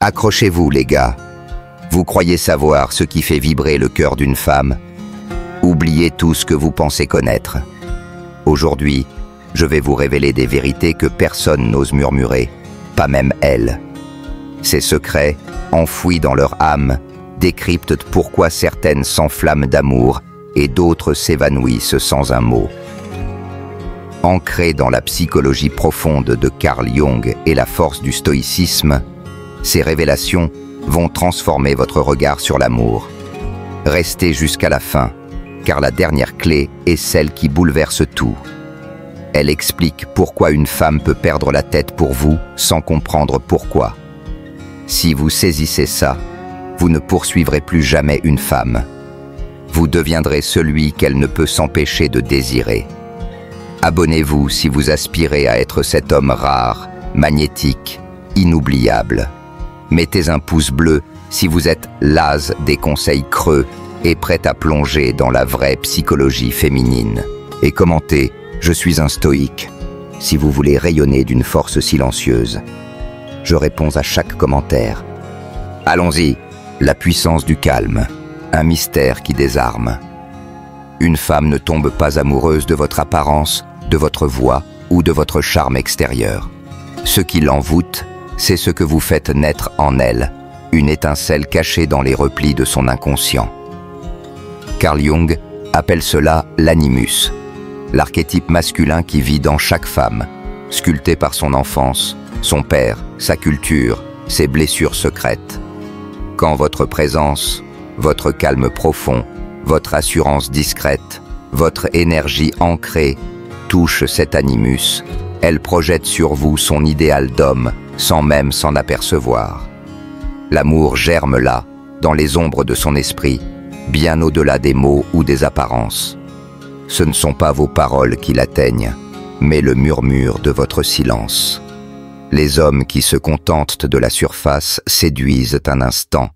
Accrochez-vous, les gars. Vous croyez savoir ce qui fait vibrer le cœur d'une femme? Oubliez tout ce que vous pensez connaître. Aujourd'hui, je vais vous révéler des vérités que personne n'ose murmurer, pas même elle. Ces secrets, enfouis dans leur âme, décryptent pourquoi certaines s'enflamment d'amour et d'autres s'évanouissent sans un mot. Ancrées dans la psychologie profonde de Carl Jung et la force du stoïcisme, ces révélations vont transformer votre regard sur l'amour. Restez jusqu'à la fin, car la dernière clé est celle qui bouleverse tout. Elle explique pourquoi une femme peut perdre la tête pour vous sans comprendre pourquoi. Si vous saisissez ça, vous ne poursuivrez plus jamais une femme. Vous deviendrez celui qu'elle ne peut s'empêcher de désirer. Abonnez-vous si vous aspirez à être cet homme rare, magnétique, inoubliable. Mettez un pouce bleu si vous êtes las des conseils creux et prêt à plonger dans la vraie psychologie féminine. Et commentez « Je suis un stoïque » si vous voulez rayonner d'une force silencieuse. Je réponds à chaque commentaire. Allons-y, la puissance du calme, un mystère qui désarme. Une femme ne tombe pas amoureuse de votre apparence, de votre voix ou de votre charme extérieur. Ce qui l'envoûte, c'est ce que vous faites naître en elle, une étincelle cachée dans les replis de son inconscient. Carl Jung appelle cela l'animus, l'archétype masculin qui vit dans chaque femme, sculpté par son enfance, son père, sa culture, ses blessures secrètes. Quand votre présence, votre calme profond, votre assurance discrète, votre énergie ancrée touche cet animus, elle projette sur vous son idéal d'homme sans même s'en apercevoir. L'amour germe là, dans les ombres de son esprit, bien au-delà des mots ou des apparences. Ce ne sont pas vos paroles qui l'atteignent, mais le murmure de votre silence. Les hommes qui se contentent de la surface séduisent un instant,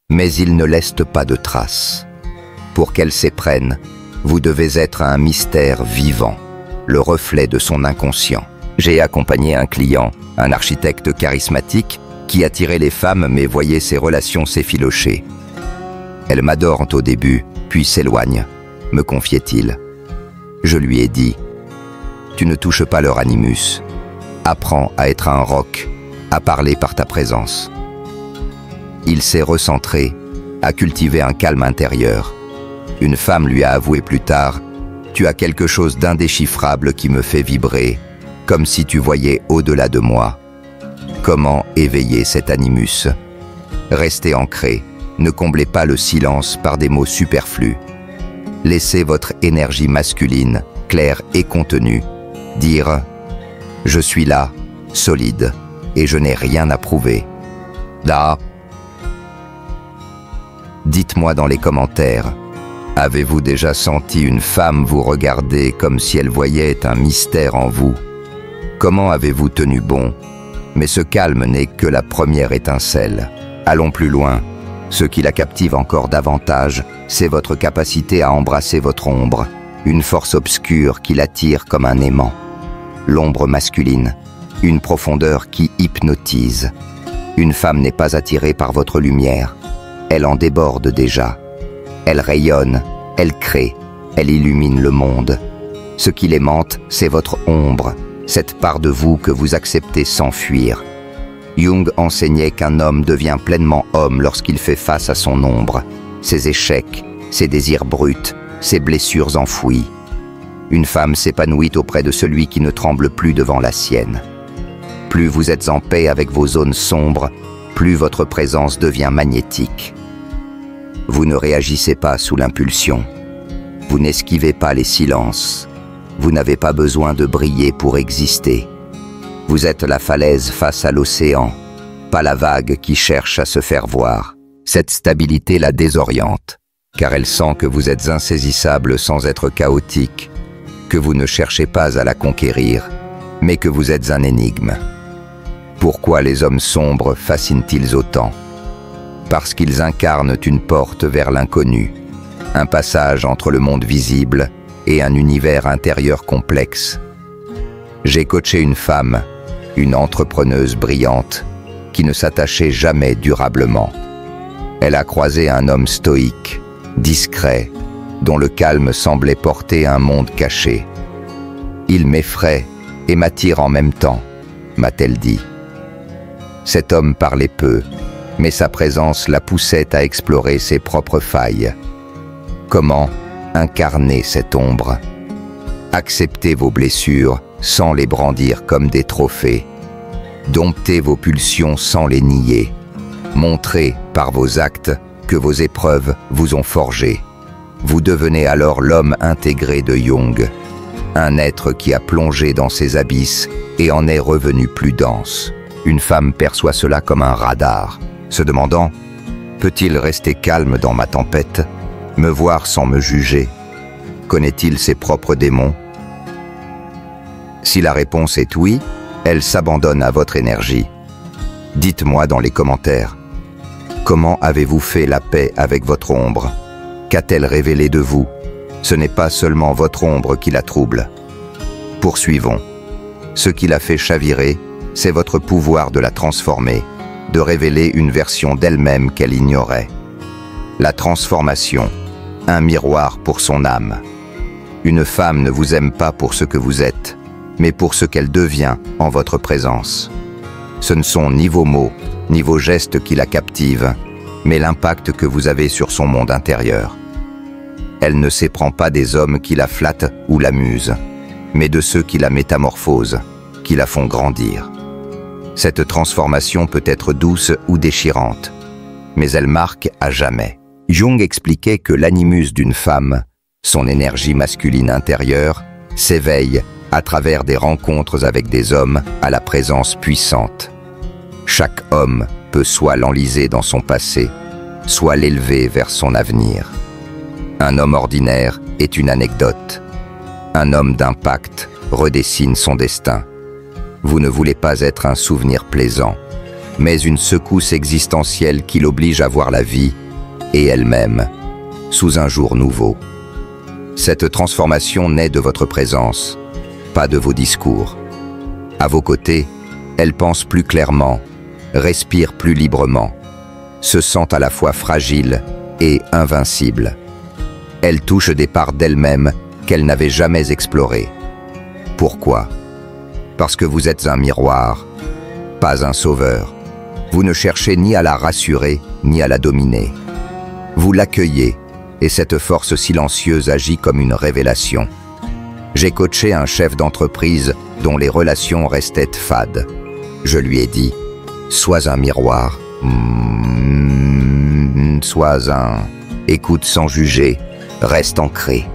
mais ils ne laissent pas de traces. Pour qu'elle s'éprenne, vous devez être un mystère vivant, le reflet de son inconscient. J'ai accompagné un client, un architecte charismatique, qui attirait les femmes mais voyait ses relations s'effilocher. Elles m'adorent au début, puis s'éloignent, me confiait-il. Je lui ai dit, « Tu ne touches pas leur animus. Apprends à être un roc, à parler par ta présence. » Il s'est recentré, a cultivé un calme intérieur. Une femme lui a avoué plus tard, « Tu as quelque chose d'indéchiffrable qui me fait vibrer, comme si tu voyais au-delà de moi. » Comment éveiller cet animus? Restez ancré, ne comblez pas le silence par des mots superflus. Laissez votre énergie masculine, claire et contenue, dire « Je suis là, solide, et je n'ai rien à prouver. » Là. Dites-moi dans les commentaires, avez-vous déjà senti une femme vous regarder comme si elle voyait un mystère en vous? Comment avez-vous tenu bon? Mais ce calme n'est que la première étincelle. Allons plus loin. Ce qui la captive encore davantage, c'est votre capacité à embrasser votre ombre, une force obscure qui l'attire comme un aimant. L'ombre masculine, une profondeur qui hypnotise. Une femme n'est pas attirée par votre lumière, elle en déborde déjà. Elle rayonne, elle crée, elle illumine le monde. Ce qui l'aimante, c'est votre ombre, cette part de vous que vous acceptez sans fuir. Jung enseignait qu'un homme devient pleinement homme lorsqu'il fait face à son ombre, ses échecs, ses désirs bruts, ses blessures enfouies. Une femme s'épanouit auprès de celui qui ne tremble plus devant la sienne. Plus vous êtes en paix avec vos zones sombres, plus votre présence devient magnétique. Vous ne réagissez pas sous l'impulsion. Vous n'esquivez pas les silences. Vous n'avez pas besoin de briller pour exister. Vous êtes la falaise face à l'océan, pas la vague qui cherche à se faire voir. Cette stabilité la désoriente, car elle sent que vous êtes insaisissable sans être chaotique, que vous ne cherchez pas à la conquérir, mais que vous êtes un énigme. Pourquoi les hommes sombres fascinent-ils autant? Parce qu'ils incarnent une porte vers l'inconnu, un passage entre le monde visible et un univers intérieur complexe. J'ai coaché une femme, une entrepreneuse brillante, qui ne s'attachait jamais durablement. Elle a croisé un homme stoïque, discret, dont le calme semblait porter un monde caché. « Il m'effraie et m'attire en même temps », m'a-t-elle dit. Cet homme parlait peu, mais sa présence la poussait à explorer ses propres failles. Comment incarner cette ombre? Acceptez vos blessures sans les brandir comme des trophées. Domptez vos pulsions sans les nier. Montrez par vos actes que vos épreuves vous ont forgé. Vous devenez alors l'homme intégré de Jung, un être qui a plongé dans ses abysses et en est revenu plus dense. Une femme perçoit cela comme un radar, se demandant « Peut-il rester calme dans ma tempête, me voir sans me juger? Connaît-il ses propres démons ?» Si la réponse est oui, elle s'abandonne à votre énergie. Dites-moi dans les commentaires, comment avez-vous fait la paix avec votre ombre? Qu'a-t-elle révélé de vous? Ce n'est pas seulement votre ombre qui la trouble. Poursuivons. Ce qui la fait chavirer, c'est votre pouvoir de la transformer, de révéler une version d'elle-même qu'elle ignorait. La transformation, un miroir pour son âme. Une femme ne vous aime pas pour ce que vous êtes, mais pour ce qu'elle devient en votre présence. Ce ne sont ni vos mots, ni vos gestes qui la captivent, mais l'impact que vous avez sur son monde intérieur. Elle ne s'éprend pas des hommes qui la flattent ou l'amusent, mais de ceux qui la métamorphosent, qui la font grandir. Cette transformation peut être douce ou déchirante, mais elle marque à jamais. Jung expliquait que l'animus d'une femme, son énergie masculine intérieure, s'éveille à travers des rencontres avec des hommes à la présence puissante. Chaque homme peut soit l'enliser dans son passé, soit l'élever vers son avenir. Un homme ordinaire est une anecdote. Un homme d'impact redessine son destin. Vous ne voulez pas être un souvenir plaisant, mais une secousse existentielle qui l'oblige à voir la vie et elle-même sous un jour nouveau. Cette transformation naît de votre présence, pas de vos discours. À vos côtés, elle pense plus clairement, respire plus librement, se sent à la fois fragile et invincible. Elle touche des parts d'elle-même qu'elle n'avait jamais explorées. Pourquoi? Parce que vous êtes un miroir, pas un sauveur. Vous ne cherchez ni à la rassurer, ni à la dominer. Vous l'accueillez, et cette force silencieuse agit comme une révélation. J'ai coaché un chef d'entreprise dont les relations restaient fades. Je lui ai dit, sois un miroir, sois un... Écoute sans juger, reste ancré.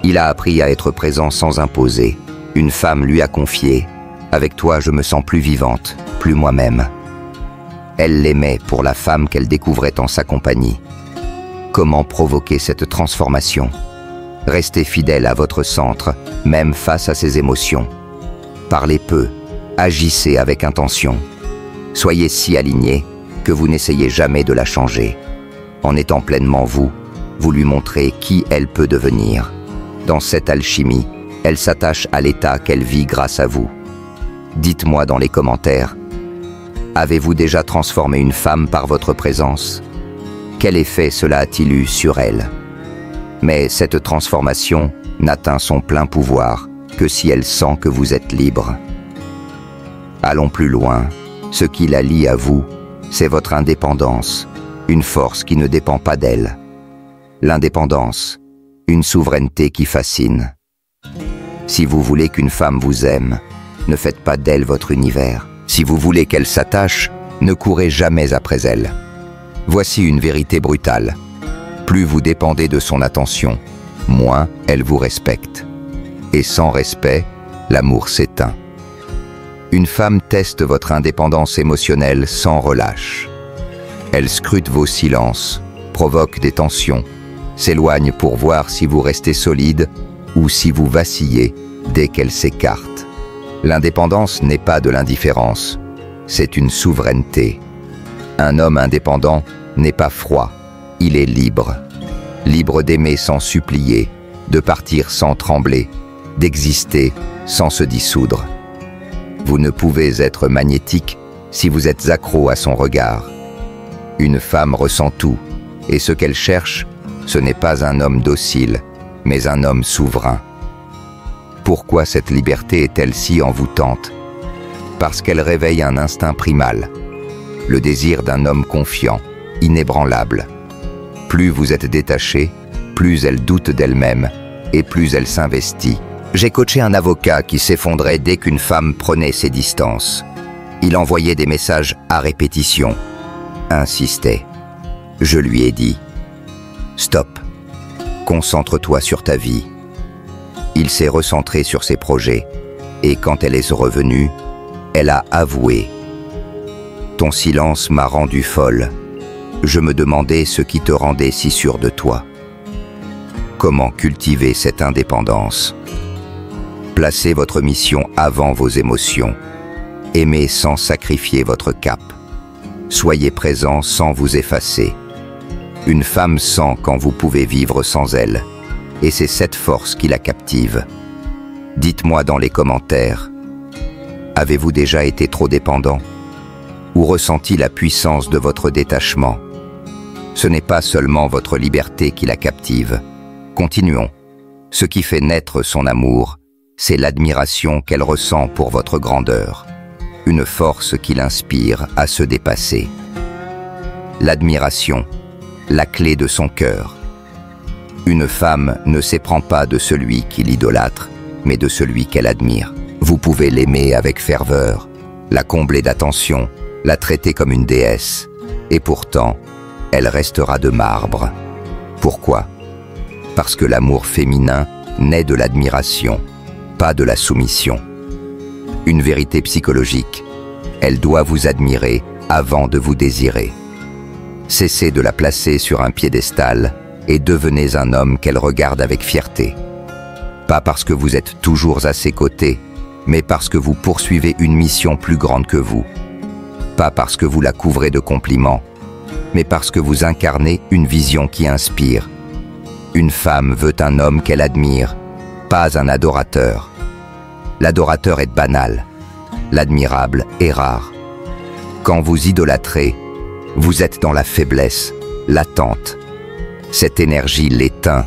Il a appris à être présent sans imposer. Une femme lui a confié, avec toi je me sens plus vivante, plus moi-même. Elle l'aimait pour la femme qu'elle découvrait en sa compagnie. Comment provoquer cette transformation? Restez fidèle à votre centre, même face à ses émotions. Parlez peu, agissez avec intention. Soyez si aligné que vous n'essayez jamais de la changer. En étant pleinement vous, vous lui montrez qui elle peut devenir. Dans cette alchimie, elle s'attache à l'état qu'elle vit grâce à vous. Dites-moi dans les commentaires, avez-vous déjà transformé une femme par votre présence? Quel effet cela a-t-il eu sur elle? Mais cette transformation n'atteint son plein pouvoir que si elle sent que vous êtes libre. Allons plus loin. Ce qui la lie à vous, c'est votre indépendance, une force qui ne dépend pas d'elle. L'indépendance, une souveraineté qui fascine. Si vous voulez qu'une femme vous aime, ne faites pas d'elle votre univers. Si vous voulez qu'elle s'attache, ne courez jamais après elle. Voici une vérité brutale. Plus vous dépendez de son attention, moins elle vous respecte. Et sans respect, l'amour s'éteint. Une femme teste votre indépendance émotionnelle sans relâche. Elle scrute vos silences, provoque des tensions, s'éloigne pour voir si vous restez solide ou si vous vacillez dès qu'elle s'écarte. L'indépendance n'est pas de l'indifférence, c'est une souveraineté. Un homme indépendant n'est pas froid, il est libre. Libre d'aimer sans supplier, de partir sans trembler, d'exister sans se dissoudre. Vous ne pouvez être magnétique si vous êtes accro à son regard. Une femme ressent tout, et ce qu'elle cherche, ce n'est pas un homme docile, mais un homme souverain. Pourquoi cette liberté est-elle si envoûtante? Parce qu'elle réveille un instinct primal, le désir d'un homme confiant, inébranlable. Plus vous êtes détaché, plus elle doute d'elle-même, et plus elle s'investit. J'ai coaché un avocat qui s'effondrait dès qu'une femme prenait ses distances. Il envoyait des messages à répétition, insistait. Je lui ai dit « Stop, concentre-toi sur ta vie ». Il s'est recentré sur ses projets, et quand elle est revenue, elle a avoué « Ton silence m'a rendu folle. Je me demandais ce qui te rendait si sûr de toi. » Comment cultiver cette indépendance? Placez votre mission avant vos émotions. Aimez sans sacrifier votre cap. Soyez présent sans vous effacer. Une femme sent quand vous pouvez vivre sans elle. Et c'est cette force qui la captive. Dites-moi dans les commentaires, avez-vous déjà été trop dépendant? Ou ressenti la puissance de votre détachement? Ce n'est pas seulement votre liberté qui la captive. Continuons. Ce qui fait naître son amour, c'est l'admiration qu'elle ressent pour votre grandeur. Une force qui l'inspire à se dépasser. L'admiration, la clé de son cœur. Une femme ne s'éprend pas de celui qui l'idolâtre, mais de celui qu'elle admire. Vous pouvez l'aimer avec ferveur, la combler d'attention, la traiter comme une déesse, et pourtant, elle restera de marbre. Pourquoi? Parce que l'amour féminin naît de l'admiration, pas de la soumission. Une vérité psychologique, elle doit vous admirer avant de vous désirer. Cessez de la placer sur un piédestal et devenez un homme qu'elle regarde avec fierté. Pas parce que vous êtes toujours à ses côtés, mais parce que vous poursuivez une mission plus grande que vous. Pas parce que vous la couvrez de compliments, mais parce que vous incarnez une vision qui inspire. Une femme veut un homme qu'elle admire, pas un adorateur. L'adorateur est banal, l'admirable est rare. Quand vous idolâtrez, vous êtes dans la faiblesse, l'attente. Cette énergie l'éteint,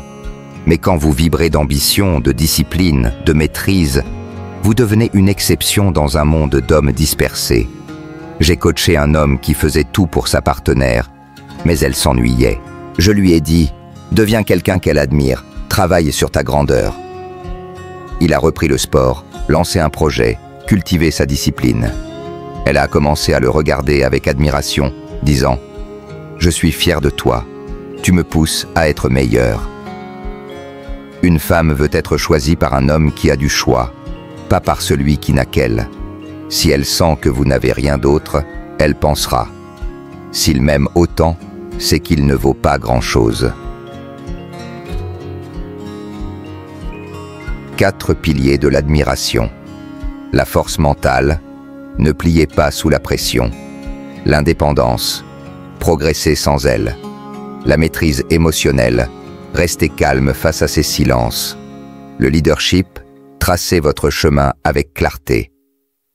mais quand vous vibrez d'ambition, de discipline, de maîtrise, vous devenez une exception dans un monde d'hommes dispersés. J'ai coaché un homme qui faisait tout pour sa partenaire, mais elle s'ennuyait. Je lui ai dit « Deviens quelqu'un qu'elle admire, travaille sur ta grandeur ». Il a repris le sport, lancé un projet, cultivé sa discipline. Elle a commencé à le regarder avec admiration, disant « Je suis fier de toi, tu me pousses à être meilleur ». Une femme veut être choisie par un homme qui a du choix, pas par celui qui n'a qu'elle. Si elle sent que vous n'avez rien d'autre, elle pensera. S'il m'aime autant, c'est qu'il ne vaut pas grand-chose. 4 piliers de l'admiration. La force mentale, ne pliez pas sous la pression. L'indépendance, progressez sans elle. La maîtrise émotionnelle, restez calme face à ses silences. Le leadership, tracez votre chemin avec clarté.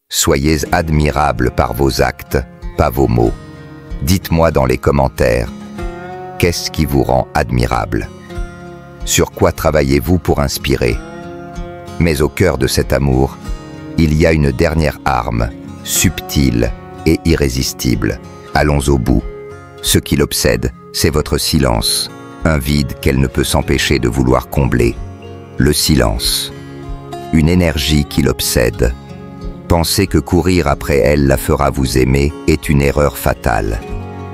Soyez admirable par vos actes, pas vos mots. Dites-moi dans les commentaires, qu'est-ce qui vous rend admirable? Sur quoi travaillez-vous pour inspirer? Mais au cœur de cet amour, il y a une dernière arme, subtile et irrésistible. Allons au bout. Ce qui l'obsède, c'est votre silence, un vide qu'elle ne peut s'empêcher de vouloir combler. Le silence. Une énergie qui l'obsède. Penser que courir après elle la fera vous aimer est une erreur fatale.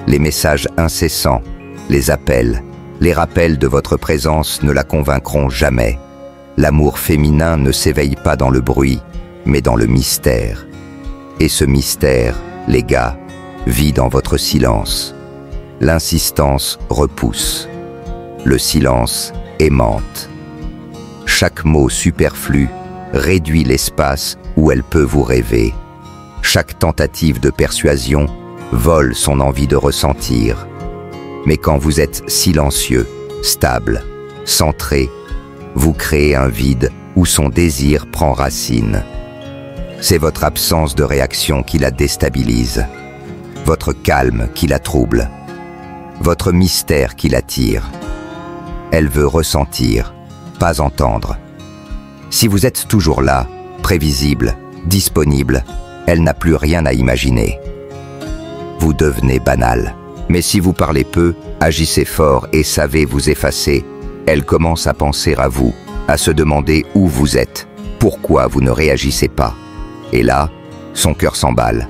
Les messages incessants, les appels, les rappels de votre présence ne la convaincront jamais. L'amour féminin ne s'éveille pas dans le bruit, mais dans le mystère. Et ce mystère, les gars, vit dans votre silence. L'insistance repousse. Le silence aimante. Chaque mot superflu réduit l'espace où elle peut vous rêver. Chaque tentative de persuasion vole son envie de ressentir. Mais quand vous êtes silencieux, stable, centré, vous créez un vide où son désir prend racine. C'est votre absence de réaction qui la déstabilise, votre calme qui la trouble, votre mystère qui l'attire. Elle veut ressentir, pas entendre. Si vous êtes toujours là, prévisible, disponible, elle n'a plus rien à imaginer. Vous devenez banal. Mais si vous parlez peu, agissez fort et savez vous effacer, elle commence à penser à vous, à se demander où vous êtes, pourquoi vous ne réagissez pas. Et là, son cœur s'emballe.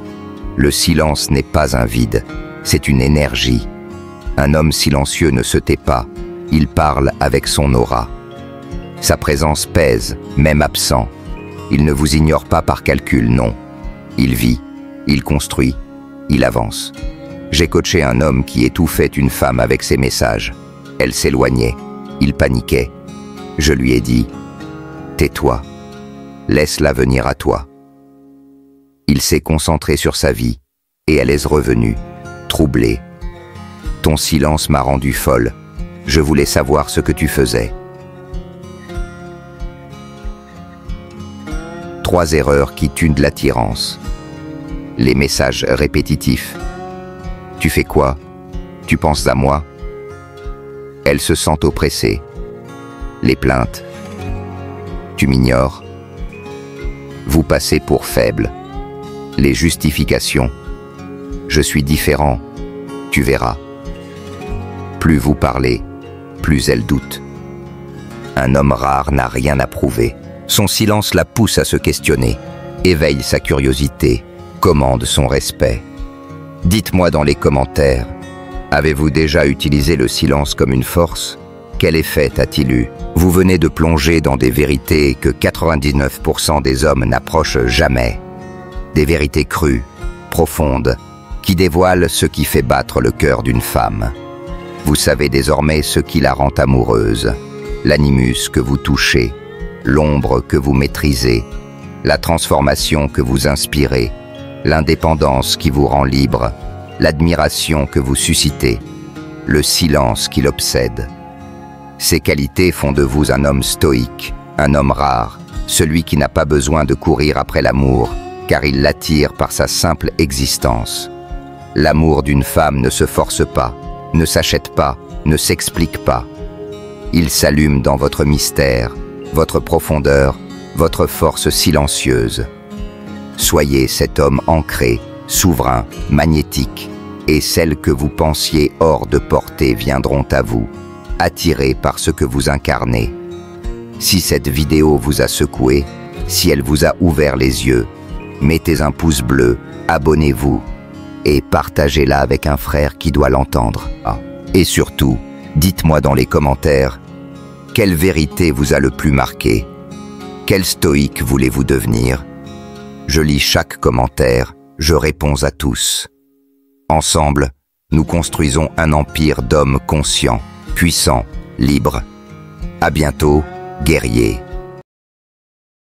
Le silence n'est pas un vide, c'est une énergie. Un homme silencieux ne se tait pas, il parle avec son aura. Sa présence pèse, même absent. Il ne vous ignore pas par calcul, non. Il vit, il construit, il avance. J'ai coaché un homme qui étouffait une femme avec ses messages. Elle s'éloignait, il paniquait. Je lui ai dit « Tais-toi, laisse-la venir à toi ». Il s'est concentré sur sa vie, et elle est revenue, troublée. « Ton silence m'a rendue folle, je voulais savoir ce que tu faisais. » 3 erreurs qui tuent de l'attirance. Les messages répétitifs. Tu fais quoi? Tu penses à moi? Elle se sent oppressée. Les plaintes. Tu m'ignores. Vous passez pour faible. Les justifications. Je suis différent. Tu verras. Plus vous parlez, plus elle doute. Un homme rare n'a rien à prouver. Son silence la pousse à se questionner, éveille sa curiosité, commande son respect. Dites-moi dans les commentaires, avez-vous déjà utilisé le silence comme une force? Quel effet a-t-il eu? Vous venez de plonger dans des vérités que 99% des hommes n'approchent jamais. Des vérités crues, profondes, qui dévoilent ce qui fait battre le cœur d'une femme. Vous savez désormais ce qui la rend amoureuse, l'animus que vous touchez, l'ombre que vous maîtrisez, la transformation que vous inspirez, l'indépendance qui vous rend libre, l'admiration que vous suscitez, le silence qui l'obsède. Ces qualités font de vous un homme stoïque, un homme rare, celui qui n'a pas besoin de courir après l'amour, car il l'attire par sa simple existence. L'amour d'une femme ne se force pas, ne s'achète pas, ne s'explique pas. Il s'allume dans votre mystère, votre profondeur, votre force silencieuse. Soyez cet homme ancré, souverain, magnétique, et celles que vous pensiez hors de portée viendront à vous, attirées par ce que vous incarnez. Si cette vidéo vous a secoué, si elle vous a ouvert les yeux, mettez un pouce bleu, abonnez-vous et partagez-la avec un frère qui doit l'entendre. Et surtout, dites-moi dans les commentaires, quelle vérité vous a le plus marqué? Quel stoïque voulez-vous devenir? Je lis chaque commentaire, je réponds à tous. Ensemble, nous construisons un empire d'hommes conscients, puissants, libres. À bientôt, guerriers.